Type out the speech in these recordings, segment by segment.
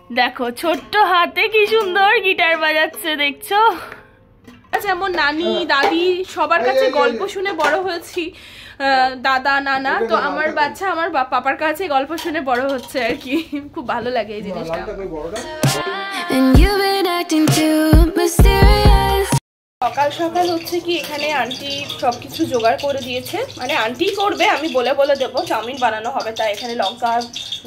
দেখো ছোট্ট হাতে কি সুন্দর গিটার বাজাচ্ছে, দেখছো? যেমন নানি দাদি সবার কাছে গল্প শুনে বড় হয়েছি, দাদা নানা, তো আমার বাচ্চা আমার পাপার কাছে গল্প শুনে বড় হচ্ছে আর কি। খুব ভালো লাগে এই জিনিসটা। সকাল সকাল হচ্ছে কি এখানে আন্টি সবকিছু জোগাড় করে দিয়েছে, মানে আন্টি করবে, আমি বলে বলে দেবো। চাউমিন বানানো হবে, তাই এখানে লঙ্কা,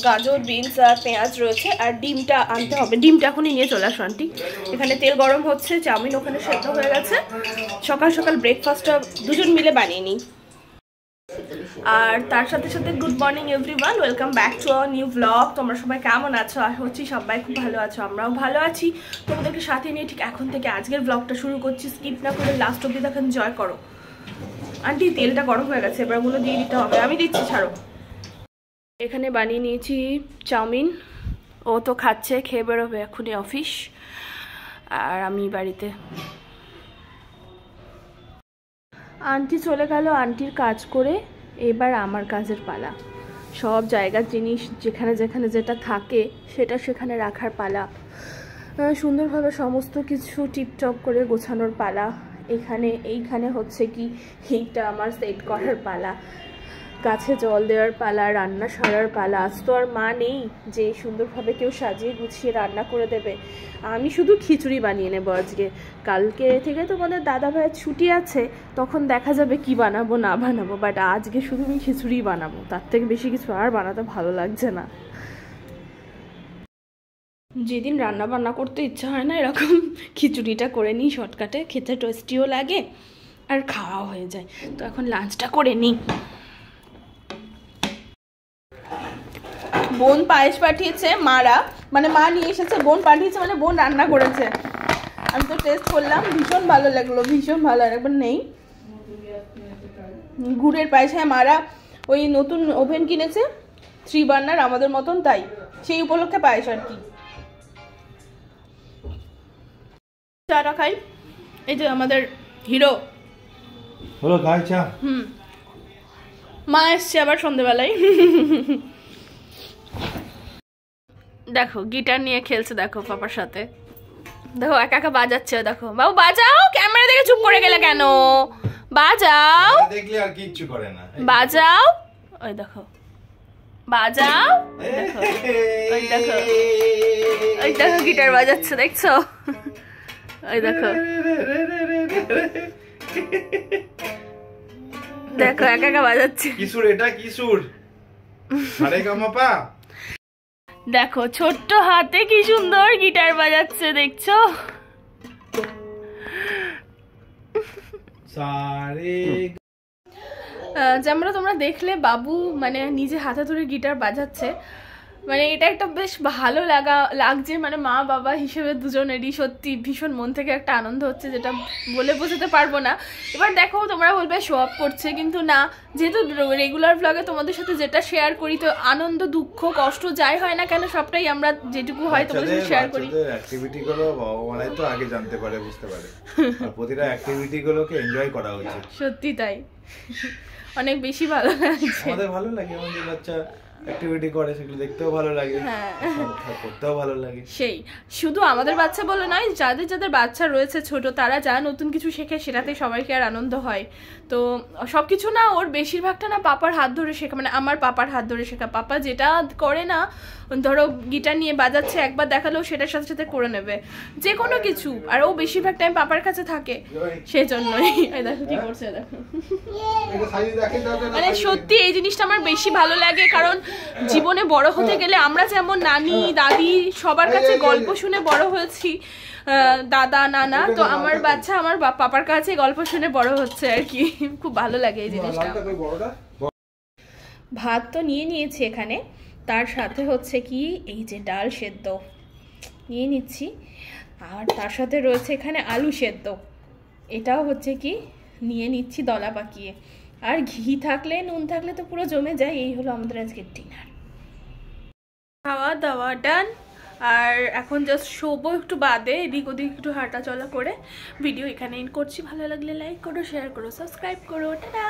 গাজর, বিনস আর পেঁয়াজ রয়েছে, আর ডিমটা আনতে হবে। ডিমটা এখনই নিয়ে চলে আসো আন্টি। এখানে তেল গরম হচ্ছে, চাউমিন ওখানে সেদ্ধ হয়ে গেছে। সকাল সকাল ব্রেকফাস্টটা দুজন মিলে বানিয়ে নিই। আর তার সাথে সাথে good morning everyone, welcome back to our new blog. তোমরা সবাই কেমন আছো? আশা করছি সবাই খুব ভালো আছো, আমরাও ভালো আছি। তোমাদেরকে সাথে নিয়ে ঠিক এখন থেকে আজকের ব্লগটা শুরু করছি। স্কিপ না করে লাস্ট অব্দি দেখে এনজয় করো। আন্টি তেলটা গরম হয়ে গেছে, এবার ওগুলো দিয়ে দিতে হবে। আমি দিচ্ছি, ছাড়ো। এখানে বানিয়ে নিয়েছি চাউমিন, ও তো খাচ্ছে, খেয়ে বেরোবে এখনই অফিস, আর আমি বাড়িতে। আন্টি চলে গেল আন্টির কাজ করে, এবার আমার কাজের পালা। সব জায়গার জিনিস যেখানে যেখানে যেটা থাকে সেটা সেখানে রাখার পালা, সুন্দরভাবে সমস্ত কিছু টিপটপ করে গোছানোর পালা। এইখানে হচ্ছে কি এইটা আমার সেট করার পালা, গাছে জল দেওয়ার পালা, রান্না সারার পালা। আজ তো আর মা নেই যে সুন্দরভাবে কেউ সাজিয়ে গুছিয়ে রান্না করে দেবে। আমি শুধু খিচুড়ি বানিয়ে নেবো আজকে। কালকে থেকে তোমাদের দাদা ভাইয়ের ছুটি আছে, তখন দেখা যাবে কি বানাবো না বানাবো, বাট আজকে শুধু আমি খিচুড়ি বানাবো, তার থেকে বেশি কিছু আর বানাতে ভালো লাগছে না। যেদিন রান্না বান্না করতে ইচ্ছা হয় না, এরকম খিচুড়িটা করে নিই শর্টকাটে, খেতে টেস্টিও লাগে আর খাওয়াও হয়ে যায়। তো এখন লাঞ্চটা করে নিই। বোন পায়েস পাঠিয়েছে, মারা মানে মা নিয়ে এসেছে, বোন পাঠিয়েছে মানে বোন রান্না করেছে। আমি তো টেস্ট করলাম, ভীষণ ভালো লাগলো, ভীষণ ভালো। একবার নেই গুড়ের পায়েস। হ্যাঁ, মারা ওই নতুন ওভেন কিনেছে 3 বার্নার আমাদের মতন, তাই সেই উপলক্ষে পায়েস আর কি। চাটা খাই। এই যে আমাদের হিরো হলো গাই চা। মা এসছে আবার সন্ধ্যেবেলায়। দেখো গিটার নিয়ে খেলছে, দেখো পাপার সাথে। দেখো একা একা বাজাচ্ছে, দেখো। বাবু বাজাও, ক্যামেরা দেখে চুপ করে গেলে কেন? বাজাও, দেখলে আর কিচ্ছু করে না। বাজাও, ওই দেখো বাজাও, দেখো ওই দেখো, ওই দেখো গিটার বাজাচ্ছে, দেখছো? ওই দেখো, দেখো একা একা বাজাচ্ছে। কিশোর, এটা কিশোর। আরে গামাপা, দেখো ছোট্ট হাতে কি সুন্দর গিটার বাজাচ্ছে, দেখছো? যেমন তোমরা দেখলে বাবু মানে নিজে হাতে ধরে গিটার বাজাচ্ছে, মানে এটা একটা বেশ ভালো লাগছে। মানে মা বাবা হিসেবে দুজনেরই সত্যি ভীষণ মন থেকে একটা আনন্দ হচ্ছে, যেটা বলে বোঝাতে পারবো না। এবার দেখো তোমরা বলবে শো অফ করছে, কিন্তু না, যেহেতু রেগুলার ব্লগে তোমাদের সাথে যেটা শেয়ার করি, তো আনন্দ দুঃখ কষ্ট যাই হয় না কেন সবটাই আমরা যেটুকু হয় তোমাদের সাথে শেয়ার করি। অ্যাক্টিভিটি গুলো ভগবানই তো আগে জানতে পারে, বুঝতে পারে, আর প্রতিটা অ্যাক্টিভিটি গুলোকে এনজয় করা উচিত। সত্যি তাই, অনেক বেশি ভালো লাগছে। আমাদের ভালো লাগে আমাদের বাচ্চা অ্যাক্টিভিটি করে, সেগুলো দেখতেও ভালো লাগে, হ্যাঁ করতেও ভালো লাগে। সেই শুধু আমাদের বাচ্চা বলে নয়, যাদের যাদের বাচ্চা রয়েছে ছোট, তারা যা নতুন কিছু শেখে সেটাতে সবাইকে আর আনন্দ হয়। তো সবকিছু না, ওর বেশিরভাগটা না পাপার হাত ধরে শেখা, মানে আমার পাপার হাত ধরে শেখা। পাপা যেটা করে না, ধরো গিটার নিয়ে বাজাচ্ছে, একবার দেখালেও সেটার সাথে সাথে করে নেবে যে কোনো কিছু, আর ও বেশিরভাগ টাইম পাপার কাছে থাকে, সেই জন্যই। দেখো কি করছে, দেখো। মানে সত্যি এই জিনিসটা আমার বেশি ভালো লাগে, কারণ জীবনে বড় হতে গেলে আমরা যেমন নানি দাদি সবার কাছে গল্প শুনে বড় হয়েছি, দাদা নানা, তো আমার বাচ্চা আমার পাপার কাছে গল্প শুনে বড় হচ্ছে আর কি। খুব ভালো লাগে এই জিনিসটা। ভাত তো নিয়ে নিয়েছি এখানে, তার সাথে হচ্ছে কি এই যে ডাল সেদ্ধ নিয়ে নিচ্ছি, আর তার সাথে রয়েছে এখানে আলু সেদ্ধ, এটাও হচ্ছে কি নিয়ে নিচ্ছি দলা পাকিয়ে। আর ঘি থাকলে নুন থাকলে তো পুরো জমে যায়। এই হলো আমাদের আজকের ডিনার। খাওয়া দাওয়া ডান, আর এখন জাস্ট শোবো একটু বাদে, এদিক ওদিক একটু হাঁটা চলা করে। ভিডিও এখানে এন্ড করছি। ভালো লাগলে লাইক করো, শেয়ার করো, সাবস্ক্রাইব করো। টাটা।